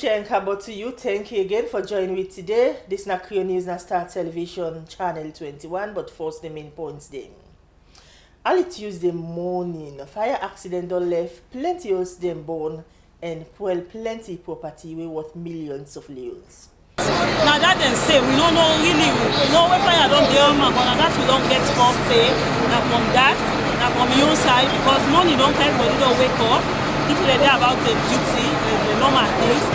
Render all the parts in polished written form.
And Kabo to you. Thank you again for joining me today. This is Krio News na Star Television Channel 21, but first the main points then. Early Tuesday morning, fire accident don left plenty house them born and well plenty property we worth millions of leons. Now that then say we don't know really know where fire don't dey on, but now that we don't get first say now from that, now from your side because money don't help when you don't wake up. People are there about the duty, the normal things.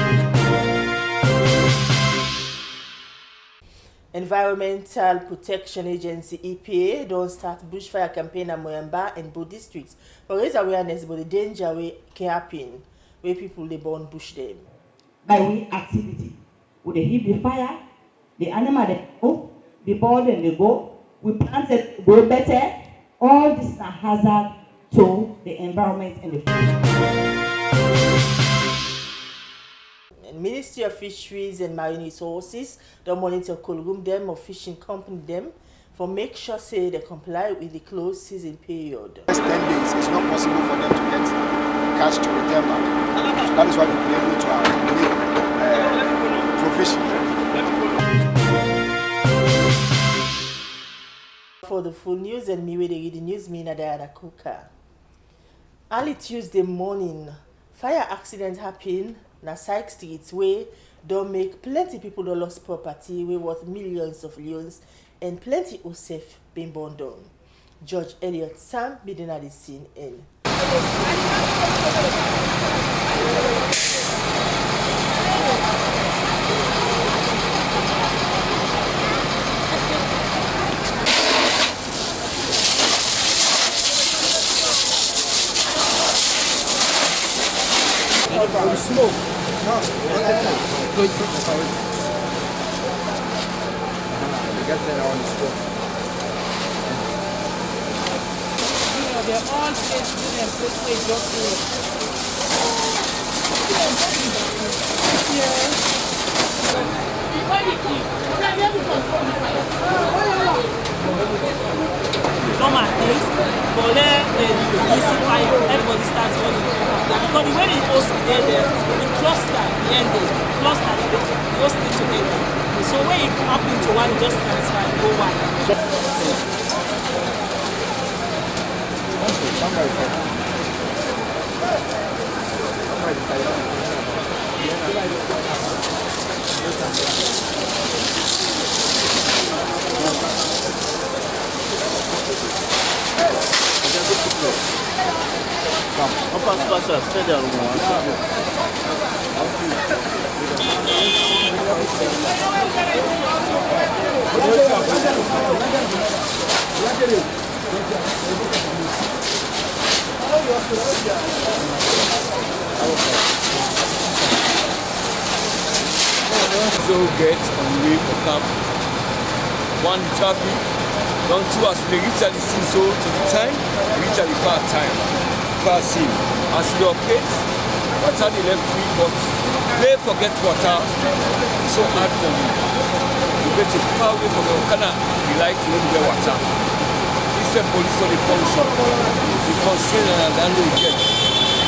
Environmental Protection Agency EPA don't start bushfire campaign in Moyamba and Bo districts for raise awareness about the danger we can happen where people they burn bush them. By way activity, we they heat the fire, the animal they go, the bird and they go, we plant it go better. All this is a hazard to the environment and the Ministry of Fisheries and Marine Resources don't monitor Kolgum them or fishing company them for make sure say they comply with the closed season period. Next 10 days it's not possible for them to get catch to return back. So that is why we've been able to make provision. For the full news and me where they read the news, me na Diana Kuka. Early Tuesday morning, fire accident happened na side streets where don't make plenty people that lost property we worth millions of leons and plenty who safe been burned down. Judge Elliot Sam been at the scene in. Smoke. No, good. We got that on the spot. They're all tasting and tasting just normal things, but let the fire, everybody starts running. Because the way it goes together, the cluster, the end, the cluster, it goes together. So when it happens to one, it just transfer and go one. On passe pas ça, c'est derrière moi. So get on the way for camp. One traffic, don't two as they reach at the scene so to the time, reach at the far time. Far scene. As your kids, water they left free, but they forget water. It's so hard for me. You get it far away from the Okana, you like to get water. It's a police on the function. You constrain and handle the get.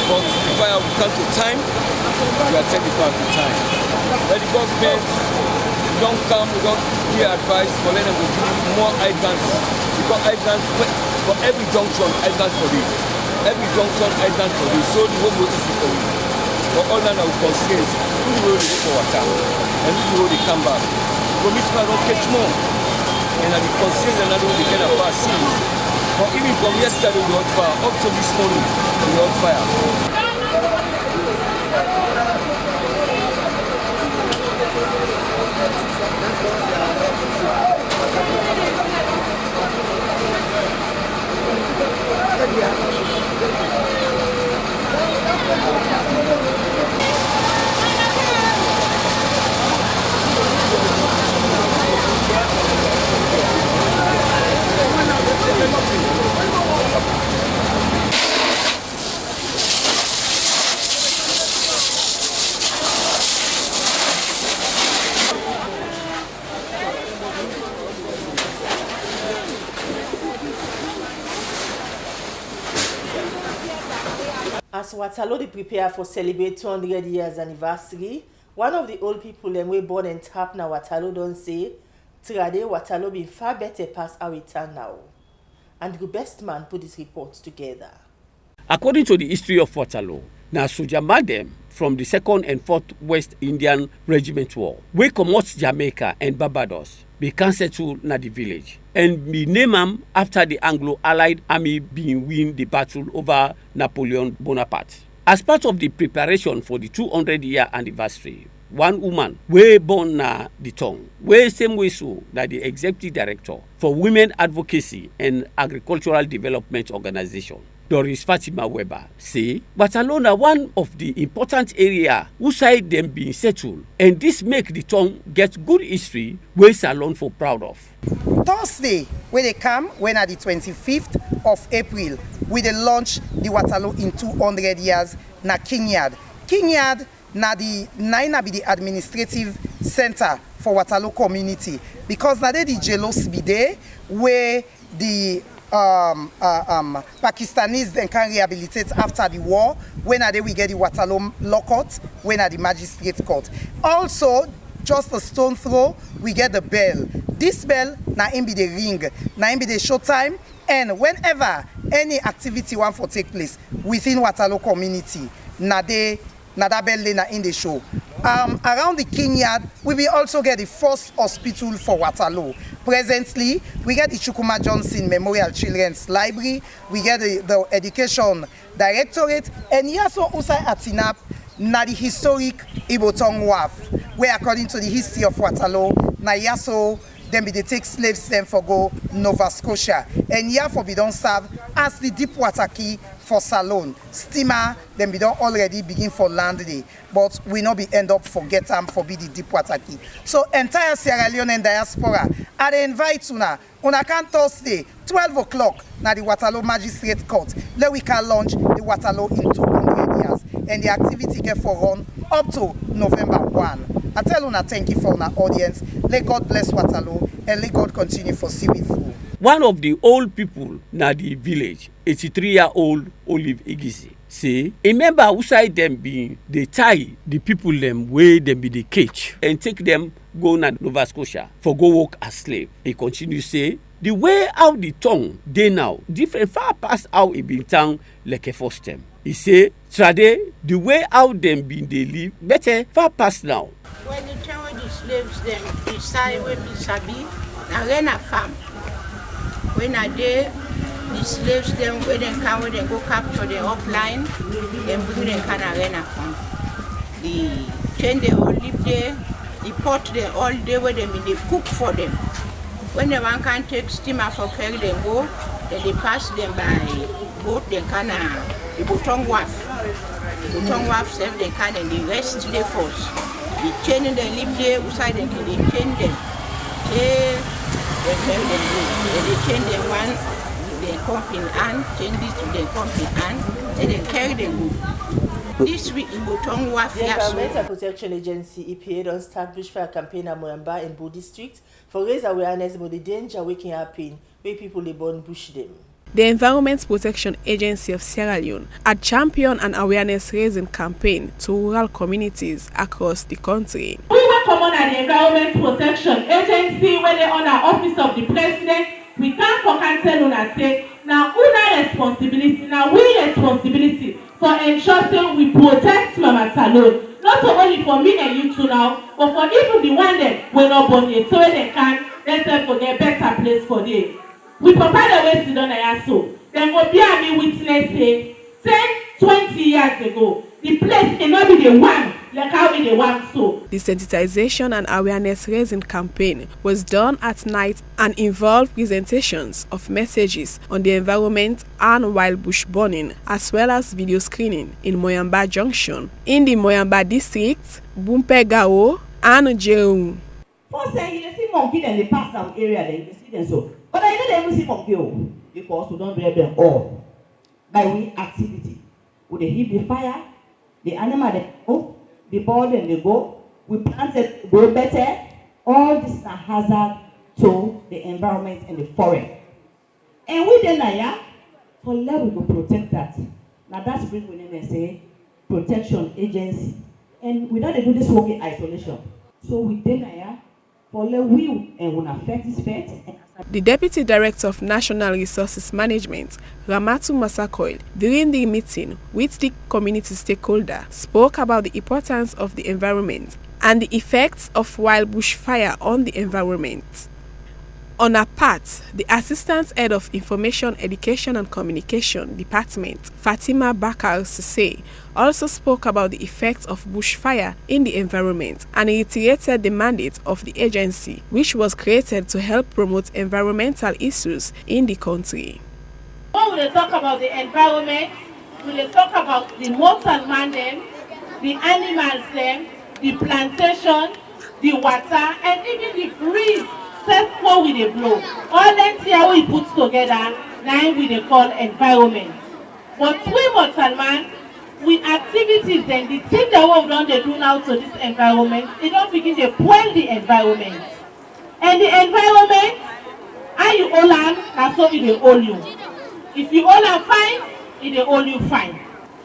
But the fire will come to time, you are taking fire to time. But the government don't come, we don't give advice for them to give more hydrants. Because hydrants, for every junction, hydrants for this. Every junction, hydrants for this. So the road will easy for you. But all that will constrain, who will go for water? And who will come back? From each man don't catch more. And at the constraints and another they get a fast scenes. But even from yesterday we got fire, up to this morning we got fire. As Waterloo they prepare for celebrate 200 years anniversary, one of the old people them we born and tap na Waterloo don't say, Trade Waterloo been far better past how it turn now. And the best man put this report together. According to the history of Waterloo, na soldier madam from the 2nd and 4th West Indian Regiment War, we comot Jamaica and Barbados, become settle na the village, and be name am after the Anglo-Allied army being win the battle over Napoleon Bonaparte. As part of the preparation for the 200-year anniversary, one woman wey born na the tongue, wey same way so na the executive director for Women Advocacy and Agricultural Development Organization, Doris Fatima Weber, say Waterloo na one of the important area whose side them being settled, and this make the town get good history wey Salon for proud of. Thursday, when they come, when at the 25th of April, we dey launch the Waterloo in 200 years na Kingyard. Kingyard na be the administrative center for Waterloo community, because na dey the jealous be there where the Pakistanis then can rehabilitate after the war, when are they we get the Waterloo Law Court, when are the Magistrate Court. Also, just a stone throw, we get the bell. This bell, na in be the ring, na in be the show time, and whenever any activity want for take place within Waterloo community, na that bell na in the show. Around the Kingyard, we will also get the first hospital for Waterloo. Presently, we get the Chukuma Johnson Memorial Children's Library, we get the Education Directorate, and also Usai Atinap, na the historic Ibotong Wharf, where according to the history of Waterloo, na yaso then they take slaves then for go Nova Scotia, and here for be don't serve as the deep water key for Salon. Steamer then we don't already begin for land day, but we not be end up forget them for be the deep water key. So entire Sierra Leone and diaspora, I invite una can Thursday 12 o'clock na the Waterloo Magistrate Court. Let we can launch the Waterloo in 200 years, and the activity get for run up to November 1. I tell una thank you for our audience. Let God bless Waterloo, and let God continue for see with you. One of the old people na the village, 83-year-old Olive Igisi, say a member who side them be they tie the people them way them be the cage and take them go na Nova Scotia for go work as slave. He continue say the way how the tongue they now different far past how it been tongue like a first time. He say trade the way how them been they live better far past now. When you tell the slaves them decide where be sabi na rena farm. When a day the slaves them when they come when they go capture the upline, then bring them can arena farm. The chain they all live there, the pot they all day where they cook for them. When the one can take steamer for carry them go, then they pass them by boat they can the Butong Wharf. The Butong Wharf save they can and the rest they force. The chain they live there, outside they chain them. They carry them go. They chain them one, they come in hand, chain this to them come in hand, and they carry them go. This week in Butong Wharf, the Environmental Protection Agency EPA don start bushfire campaign at Moyamba and Bo District for raise awareness about the danger waking happen where people they burn bush them. The Environment Protection Agency of Sierra Leone had championed an awareness-raising campaign to rural communities across the country. We welcome on the Environment Protection Agency where they on the office of the president. We can't for cancel on and say now una responsibility, now we responsibility for ensuring we protect Mama Salon. Not only for me and you two now, but for even the one that we're not born yet, so they can let them for get better place for them. We provide a way to do so. Then will be a me witness say 10-20 years ago, the place cannot be the one like how we the one so. The sensitization and awareness raising campaign was done at night and involved presentations of messages on the environment and wild bush burning, as well as video screening in Moyamba Junction, in the Moyamba district, Bumpegao, and Jeung. First thing you see monkey and they pass down area, then you see them so. But I know they will see monkey because we don't grab them all. By way activity. We they heat the fire, the animal they go, the bird and they go. We plant it grow better. All this is a hazard to the environment and the forest. And we then for let we go protect that. Now that's bring we name say protection agency. And we don't do this work in isolation. So we then for the will and when affect is fed. The Deputy Director of National Resources Management, Ramatu Masakoil, during the meeting with the community stakeholder, spoke about the importance of the environment and the effects of wild bushfire on the environment. On her part, the Assistant Head of Information, Education and Communication Department, Fatima Bakar Sise, also spoke about the effects of bushfire in the environment and reiterated the mandate of the agency, which was created to help promote environmental issues in the country. When we talk about the environment, we talk about the mortal man them, the animals them, the plantation, the water, and even the breeze. Self what we dey blow. All that here we put together, now we dey call environment. But we mortal man, with activities then the thing that we don't do now to this environment, it don't begin to spoil the environment. And the environment, how you hold on, that's so it dey hold you. If you hold on fine, it dey hold you fine.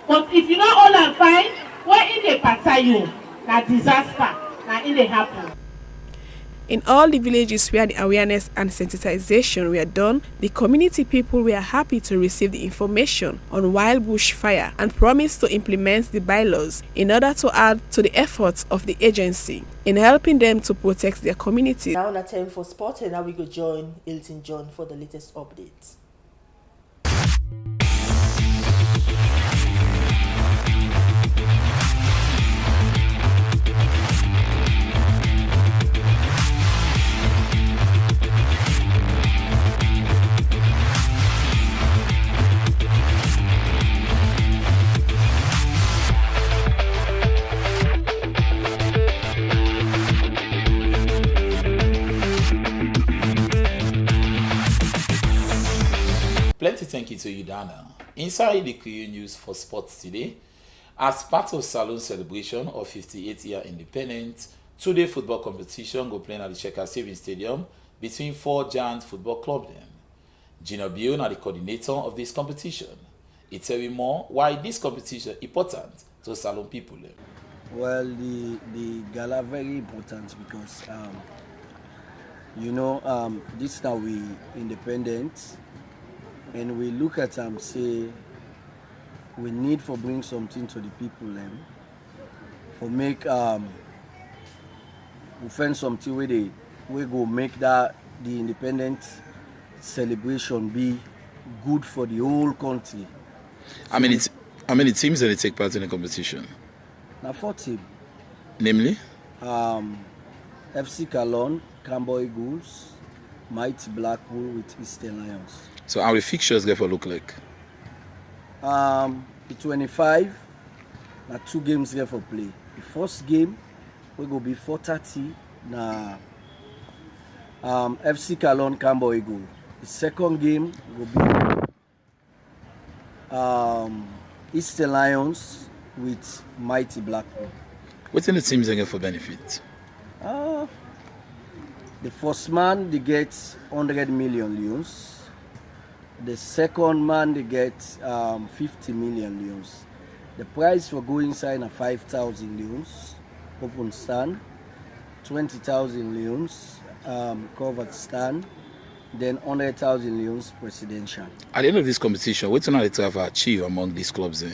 But if you don't hold on fine, where it dey patter you, na disaster, na it dey happen. In all the villages where the awareness and sensitization were done, the community people were happy to receive the information on wild bush fire and promised to implement the bylaws in order to add to the efforts of the agency in helping them to protect their community. Now it's time for sport, and now we go join Elton John for the latest updates. Plenty thank you to you, Dana. Inside the Krio news for sports today, as part of Salon celebration of 58th year independence, today football competition go playing at the Checker Saving Stadium between 4 giant football clubs. Gino Bion are the coordinator of this competition. He tell you more why this competition important to Salon people. Well, the gala very important because this now we independent. And we look at say we need for bring something to the people for make we find something where we go make that the independent celebration be good for the whole country. How many teams that take part in the competition? Now 4 teams. Namely? FC Cologne, Cambo Eagles, Mighty Blackpool with Eastern Lions. So how the fixtures therefore look like? The 25, now 2 games there for play. The first game we go be 4:30 na FC Cologne Cambo Eagle. The second game will be Eastern Lions with Mighty Blackpool. What's in the teams again for benefit? The first man they get 100 million leons. The second man they get 50 million leons. The price for going inside are 5,000 leons, open stand, 20,000 leons, covered stand, then 100,000 leons presidential. At the end of this competition, what's another to have achieved among these clubs?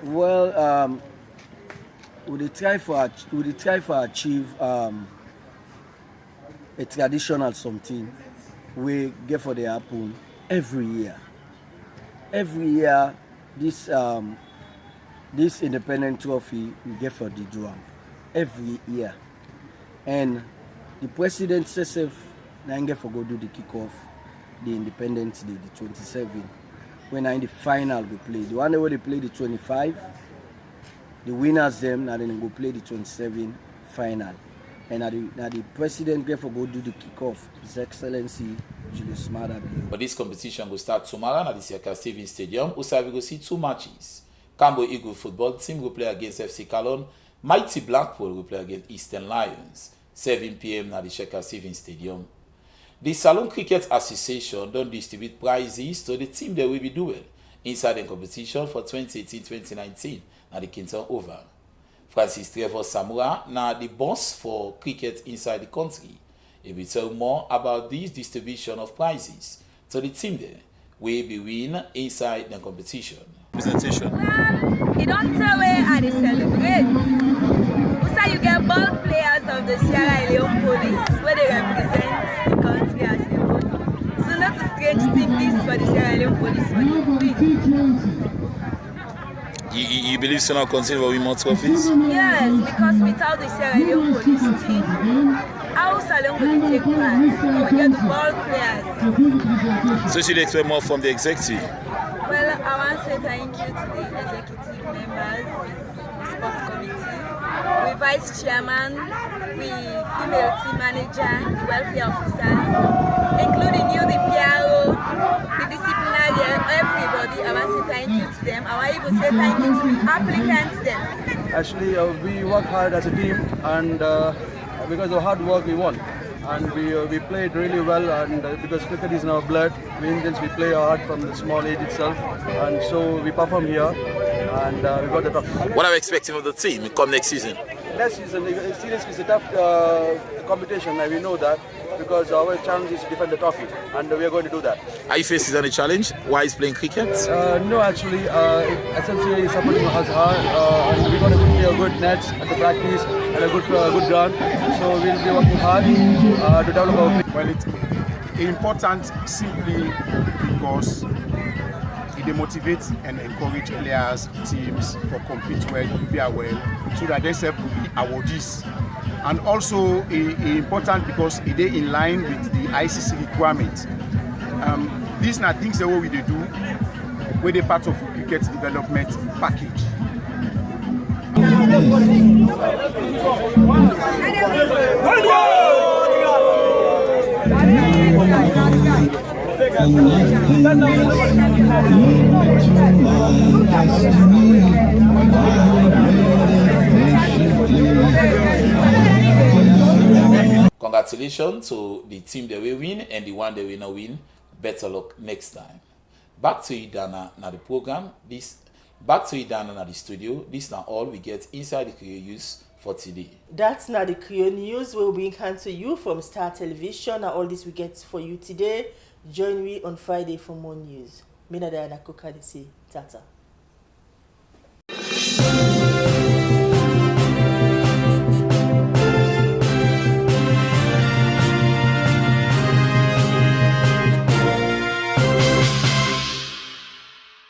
Well, we try for achieve a traditional something we get for the happen every year. Every year, this independent trophy we get for the drum. Every year. And the president himself now get for go do the kickoff, the Independence Day, the 27th. When in the final we play. The one where they play the 25, the winners them now then go play the 27 final. And now the president get for go do the kickoff, His Excellency Julius Maada Bio. But this competition will start tomorrow at the Checker Saving Stadium. Also, we go see 2 matches. Cambo Eagle football team will play against FC Cologne. Mighty Blackpool will play against Eastern Lions. 7 p.m. at the Checker Saving Stadium. The Salon Cricket Association don't distribute prizes to the team that will be doing inside the competition for 2018-2019 at the Kinton Oval. Francis Trevor Samura, now the boss for cricket inside the country. He will tell more about this distribution of prizes to the team there, will be win inside the competition. Presentation. You don't tell where I celebrate. Also, you get ball players of the Sierra Leone police, where they represent the country as a whole. So not a strange thing this for the Sierra Leone police for the win. You believe so now continue to win more trophies? Yes, because without the Sierra Leone police team, how Salon will take part? So we get the ball players. So should they expect more from the executive? Well, I want to say thank you to the executive members, the sports committee, the vice chairman, the female team manager, the welfare officers, including you, the PRO, the disciplinary, everybody. I want to say thank you to them. I want to even say thank you to the applicants then. Actually, we work hard as a team, and because of hard work we won. And we played really well, and because cricket is in our blood, we Indians, we play hard from the small age itself, and so we perform here, and we got the trophy. What are we expecting of the team come next season? Next season, seriously, it's a tough competition, and we know that, because our challenge is to defend the trophy, and we are going to do that. Are you facing any challenge? Why is playing cricket? No, actually, SLCA is supporting us hard, and we're going to play a good nets at the practice and a good ground. So we'll be working hard to develop our cricket. Well, it's important simply because it motivates and encourage players, teams for compete well, prepare well, so that they serve awardees. And also important because it is in line with the ICC requirements. These are things that we do where they part of cricket development package. Congratulations to the team that will win and the one that will not win. Better luck next time. Back to you, Dana, now the program. Back to you, Dana, now the studio. This now all we get inside the Krio News for today. That's now the Krio News. We'll bring hand to you from Star Television. And all this we get for you today. Join me on Friday for more news. Mina Diana Kokadisi. Tata.